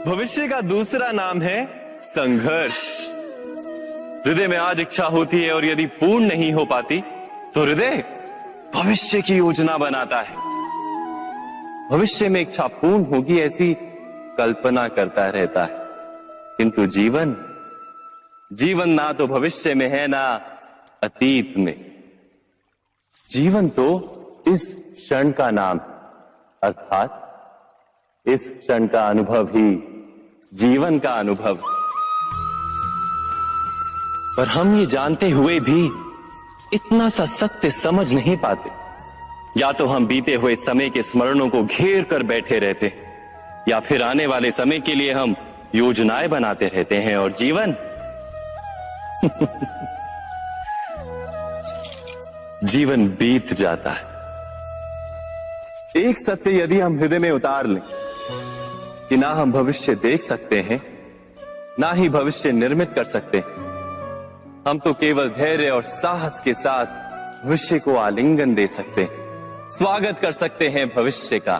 भविष्य का दूसरा नाम है संघर्ष। हृदय में आज इच्छा होती है और यदि पूर्ण नहीं हो पाती तो हृदय भविष्य की योजना बनाता है। भविष्य में इच्छा पूर्ण होगी ऐसी कल्पना करता रहता है, किंतु जीवन ना तो भविष्य में है ना अतीत में। जीवन तो इस क्षण का नाम, अर्थात इस क्षण का अनुभव ही जीवन का अनुभव। पर हम ये जानते हुए भी इतना सा सत्य समझ नहीं पाते। या तो हम बीते हुए समय के स्मरणों को घेर कर बैठे रहते हैं, या फिर आने वाले समय के लिए हम योजनाएं बनाते रहते हैं। और जीवन जीवन बीत जाता है। एक सत्य यदि हम हृदय में उतार लें कि ना हम भविष्य देख सकते हैं, ना ही भविष्य निर्मित कर सकते हैं, हम तो केवल धैर्य और साहस के साथ भविष्य को आलिंगन दे सकते हैं, स्वागत कर सकते हैं भविष्य का।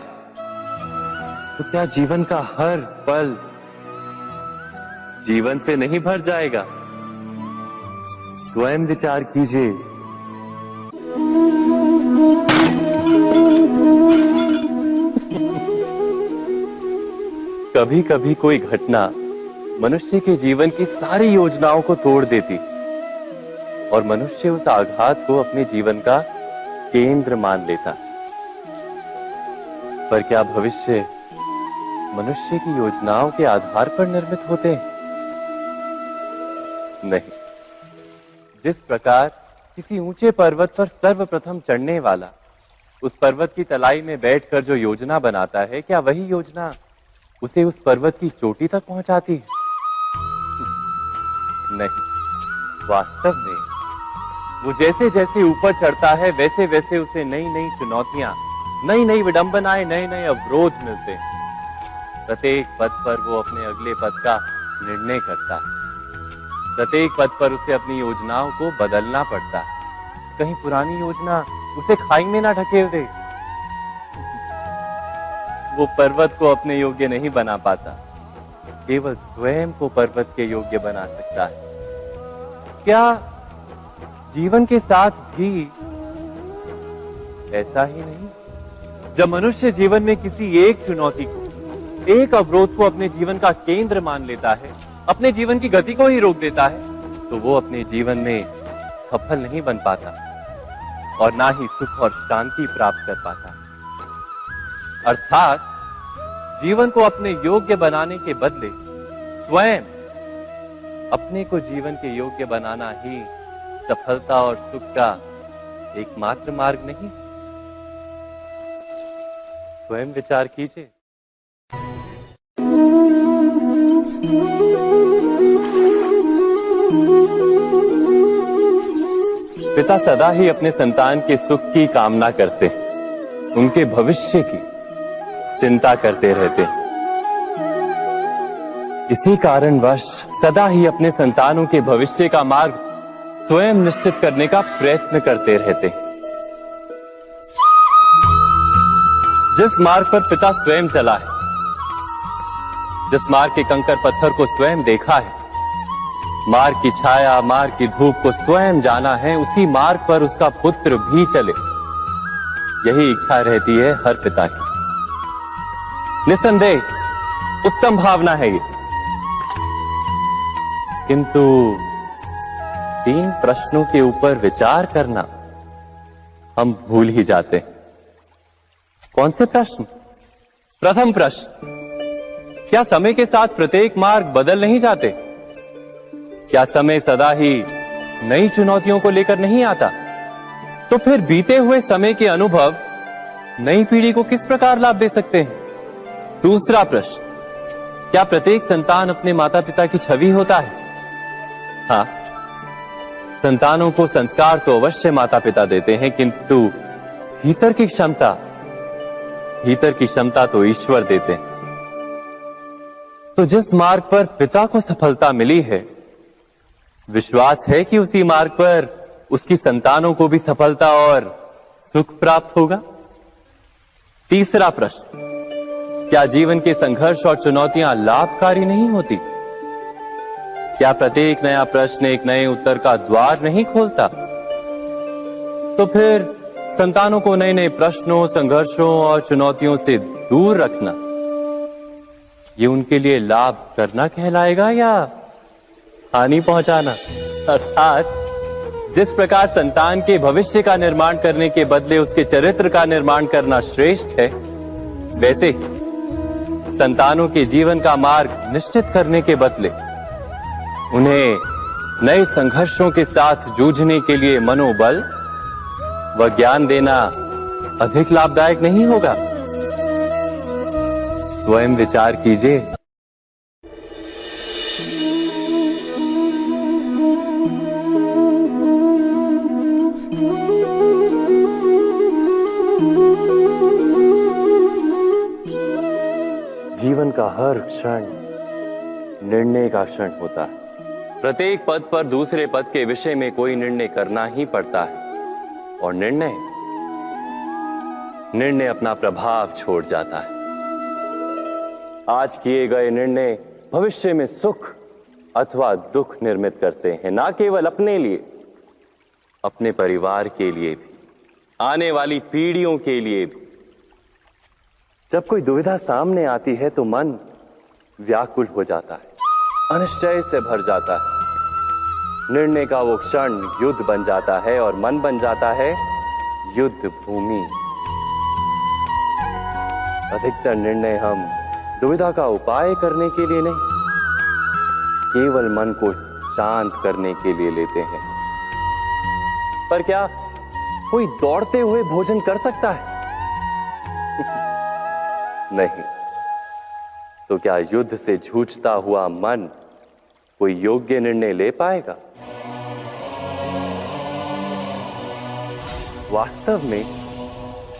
तो क्या जीवन का हर पल जीवन से नहीं भर जाएगा? स्वयं विचार कीजिए। कभी कभी कोई घटना मनुष्य के जीवन की सारी योजनाओं को तोड़ देती और मनुष्य उस आघात को अपने जीवन का केंद्र मान लेता। पर क्या भविष्य मनुष्य की योजनाओं के आधार पर निर्मित होते हैं? नहीं। जिस प्रकार किसी ऊंचे पर्वत पर सर्वप्रथम चढ़ने वाला उस पर्वत की तलाई में बैठकर जो योजना बनाता है, क्या वही योजना उसे उस पर्वत की चोटी तक पहुंचाती है? नहीं। वास्तव में वो जैसे जैसे ऊपर चढ़ता है वैसे वैसे उसे नई नई चुनौतियां, नई नई विडंबनाएं, नए नए अवरोध मिलते हैं। प्रत्येक पद पर वो अपने अगले पद का निर्णय करता है। प्रत्येक पद पर उसे अपनी योजनाओं को बदलना पड़ता है। कहीं पुरानी योजना उसे खाई में ना ढकेल दे। वो पर्वत को अपने योग्य नहीं बना पाता, केवल स्वयं को पर्वत के योग्य बना सकता है। क्या जीवन के साथ भी ऐसा ही नहीं? जब मनुष्य जीवन में किसी एक चुनौती को, एक अवरोध को अपने जीवन का केंद्र मान लेता है, अपने जीवन की गति को ही रोक देता है, तो वो अपने जीवन में सफल नहीं बन पाता और ना ही सुख और शांति प्राप्त कर पाता। अर्थात जीवन को अपने योग्य बनाने के बदले स्वयं अपने को जीवन के योग्य बनाना ही सफलता और सुख का एकमात्र मार्ग नहीं। स्वयं विचार कीजिए। पिता सदा ही अपने संतान के सुख की कामना करते, उनके भविष्य की चिंता करते रहते। इसी कारणवश सदा ही अपने संतानों के भविष्य का मार्ग स्वयं निश्चित करने का प्रयत्न करते रहते। जिस मार्ग पर पिता स्वयं चला है, जिस मार्ग के कंकर पत्थर को स्वयं देखा है, मार्ग की छाया, मार्ग की धूप को स्वयं जाना है, उसी मार्ग पर उसका पुत्र भी चले, यही इच्छा रहती है हर पिता की। निस्संदेह उत्तम भावना है ये, किंतु 3 प्रश्नों के ऊपर विचार करना हम भूल ही जाते हैं। कौन से प्रश्न? प्रथम प्रश्न, क्या समय के साथ प्रत्येक मार्ग बदल नहीं जाते? क्या समय सदा ही नई चुनौतियों को लेकर नहीं आता? तो फिर बीते हुए समय के अनुभव नई पीढ़ी को किस प्रकार लाभ दे सकते हैं? दूसरा प्रश्न, क्या प्रत्येक संतान अपने माता पिता की छवि होता है? हाँ, संतानों को संस्कार तो अवश्य माता पिता देते हैं, किंतु भीतर की क्षमता तो ईश्वर देते हैं। तो जिस मार्ग पर पिता को सफलता मिली है, विश्वास है कि उसी मार्ग पर उसकी संतानों को भी सफलता और सुख प्राप्त होगा। तीसरा प्रश्न, क्या जीवन के संघर्ष और चुनौतियां लाभकारी नहीं होती? क्या प्रत्येक नया प्रश्न एक नए उत्तर का द्वार नहीं खोलता? तो फिर संतानों को नए नए प्रश्नों, संघर्षों और चुनौतियों से दूर रखना, ये उनके लिए लाभ करना कहलाएगा या हानि पहुंचाना? अर्थात जिस प्रकार संतान के भविष्य का निर्माण करने के बदले उसके चरित्र का निर्माण करना श्रेष्ठ है, वैसे ही संतानों के जीवन का मार्ग निश्चित करने के बदले उन्हें नए संघर्षों के साथ जूझने के लिए मनोबल व ज्ञान देना अधिक लाभदायक नहीं होगा? स्वयं विचार कीजिए। जीवन का हर क्षण निर्णय का क्षण होता है। प्रत्येक पद पर दूसरे पद के विषय में कोई निर्णय करना ही पड़ता है और निर्णय अपना प्रभाव छोड़ जाता है। आज किए गए निर्णय भविष्य में सुख अथवा दुख निर्मित करते हैं, ना केवल अपने लिए, अपने परिवार के लिए भी, आने वाली पीढ़ियों के लिए भी। जब कोई दुविधा सामने आती है तो मन व्याकुल हो जाता है, अनिश्चय से भर जाता है। निर्णय का वो क्षण युद्ध बन जाता है और मन बन जाता है युद्ध भूमि। अधिकतर निर्णय हम दुविधा का उपाय करने के लिए नहीं, केवल मन को शांत करने के लिए लेते हैं। पर क्या कोई दौड़ते हुए भोजन कर सकता है? नहीं। तो क्या युद्ध से जूझता हुआ मन कोई योग्य निर्णय ले पाएगा? वास्तव में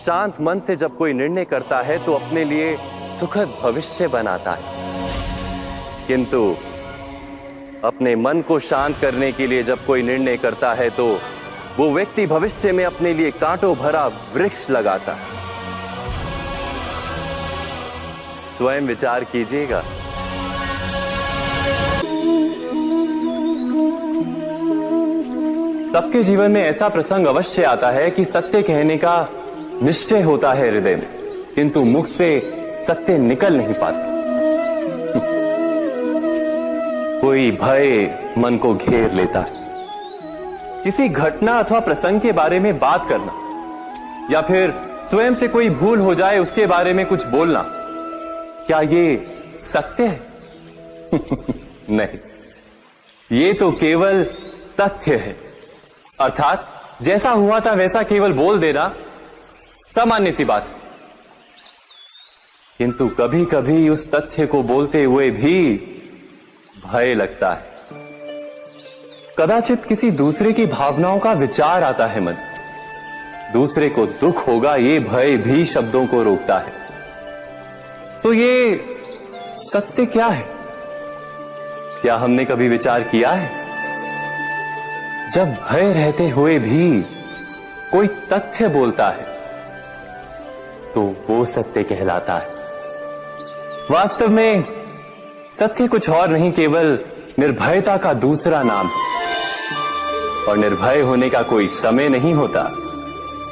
शांत मन से जब कोई निर्णय करता है तो अपने लिए सुखद भविष्य बनाता है, किंतु अपने मन को शांत करने के लिए जब कोई निर्णय करता है तो वो व्यक्ति भविष्य में अपने लिए कांटों भरा वृक्ष लगाता है। स्वयं विचार कीजिएगा। सबके जीवन में ऐसा प्रसंग अवश्य आता है कि सत्य कहने का निश्चय होता है हृदय में, किंतु मुख से सत्य निकल नहीं पाता। कोई भय मन को घेर लेता है। किसी घटना अथवा प्रसंग के बारे में बात करना या फिर स्वयं से कोई भूल हो जाए उसके बारे में कुछ बोलना, क्या ये सत्य है? नहीं, ये तो केवल तथ्य है। अर्थात जैसा हुआ था वैसा केवल बोल देना सामान्य सी बात है। किंतु कभी कभी उस तथ्य को बोलते हुए भी भय लगता है। कदाचित किसी दूसरे की भावनाओं का विचार आता है मन, दूसरे को दुख होगा ये भय भी शब्दों को रोकता है। तो ये सत्य क्या है? क्या हमने कभी विचार किया है? जब भय रहते हुए भी कोई तथ्य बोलता है तो वो सत्य कहलाता है। वास्तव में सत्य कुछ और नहीं, केवल निर्भयता का दूसरा नाम है। और निर्भय होने का कोई समय नहीं होता,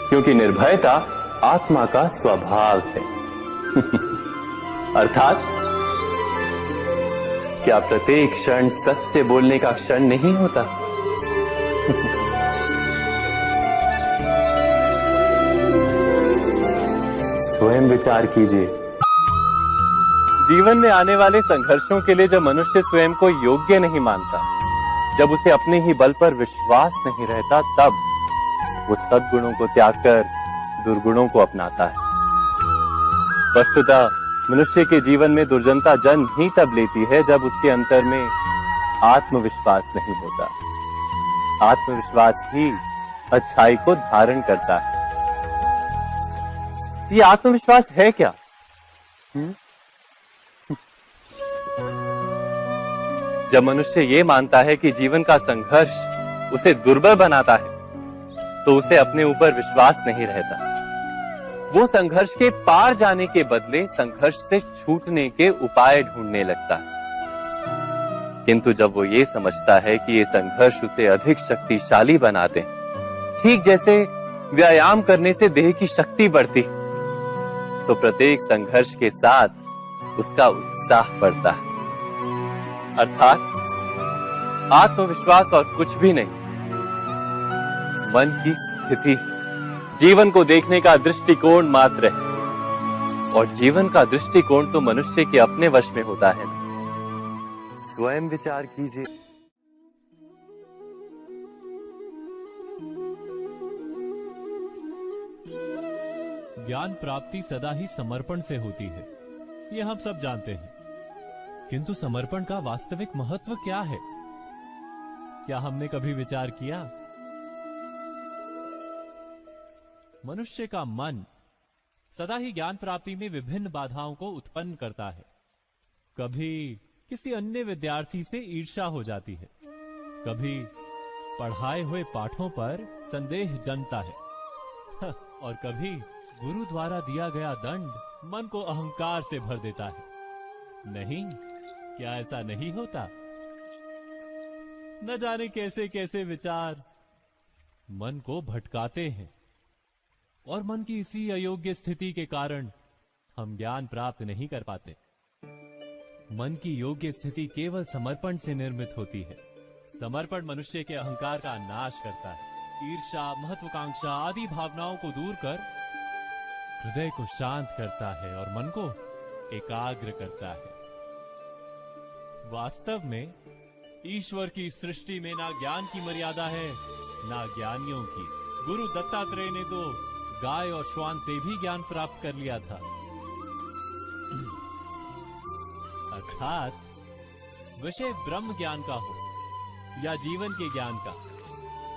क्योंकि निर्भयता आत्मा का स्वभाव है। अर्थात क्या प्रत्येक क्षण सत्य बोलने का क्षण नहीं होता? स्वयं विचार कीजिए। जीवन में आने वाले संघर्षों के लिए जब मनुष्य स्वयं को योग्य नहीं मानता, जब उसे अपने ही बल पर विश्वास नहीं रहता, तब वो सद्गुणों को त्याग कर दुर्गुणों को अपनाता है। वस्तुतः मनुष्य के जीवन में दुर्जनता जन्म ही तब लेती है जब उसके अंतर में आत्मविश्वास नहीं होता। आत्मविश्वास ही अच्छाई को धारण करता है। ये आत्मविश्वास है क्या? जब मनुष्य ये मानता है कि जीवन का संघर्ष उसे दुर्बल बनाता है, तो उसे अपने ऊपर विश्वास नहीं रहता। वो संघर्ष के पार जाने के बदले संघर्ष से छूटने के उपाय ढूंढने लगता है। किंतु जब वो ये समझता है कि ये संघर्ष उसे अधिक शक्तिशाली बनाते हैं, ठीक जैसे व्यायाम करने से देह की शक्ति बढ़ती, तो प्रत्येक संघर्ष के साथ उसका उत्साह बढ़ता है। अर्थात आत्मविश्वास और कुछ भी नहीं, मन की स्थिति, जीवन को देखने का दृष्टिकोण मात्र है। और जीवन का दृष्टिकोण तो मनुष्य के अपने वश में होता है। स्वयं विचार कीजिए। ज्ञान प्राप्ति सदा ही समर्पण से होती है, ये हम सब जानते हैं। किंतु समर्पण का वास्तविक महत्व क्या है? क्या हमने कभी विचार किया? मनुष्य का मन सदा ही ज्ञान प्राप्ति में विभिन्न बाधाओं को उत्पन्न करता है। कभी किसी अन्य विद्यार्थी से ईर्ष्या हो जाती है, कभी पढ़ाए हुए पाठों पर संदेह जन्मता है और कभी गुरु द्वारा दिया गया दंड मन को अहंकार से भर देता है। नहीं, क्या ऐसा नहीं होता? न जाने कैसे कैसे विचार मन को भटकाते हैं और मन की इसी अयोग्य स्थिति के कारण हम ज्ञान प्राप्त नहीं कर पाते। मन की योग्य स्थिति केवल समर्पण से निर्मित होती है। समर्पण मनुष्य के अहंकार का नाश करता है। ईर्ष्या, महत्वाकांक्षा आदि भावनाओं को दूर कर हृदय को शांत करता है और मन को एकाग्र करता है। वास्तव में ईश्वर की सृष्टि में ना ज्ञान की मर्यादा है, ना ज्ञानियों की। गुरु दत्तात्रेय ने तो गाय और श्वान से भी ज्ञान प्राप्त कर लिया था। अर्थात विषय ब्रह्म ज्ञान का हो या जीवन के ज्ञान का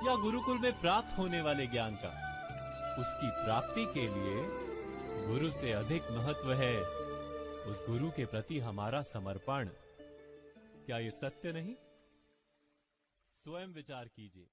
या गुरुकुल में प्राप्त होने वाले ज्ञान का, उसकी प्राप्ति के लिए गुरु से अधिक महत्व है उस गुरु के प्रति हमारा समर्पण। क्या ये सत्य नहीं? स्वयं विचार कीजिए।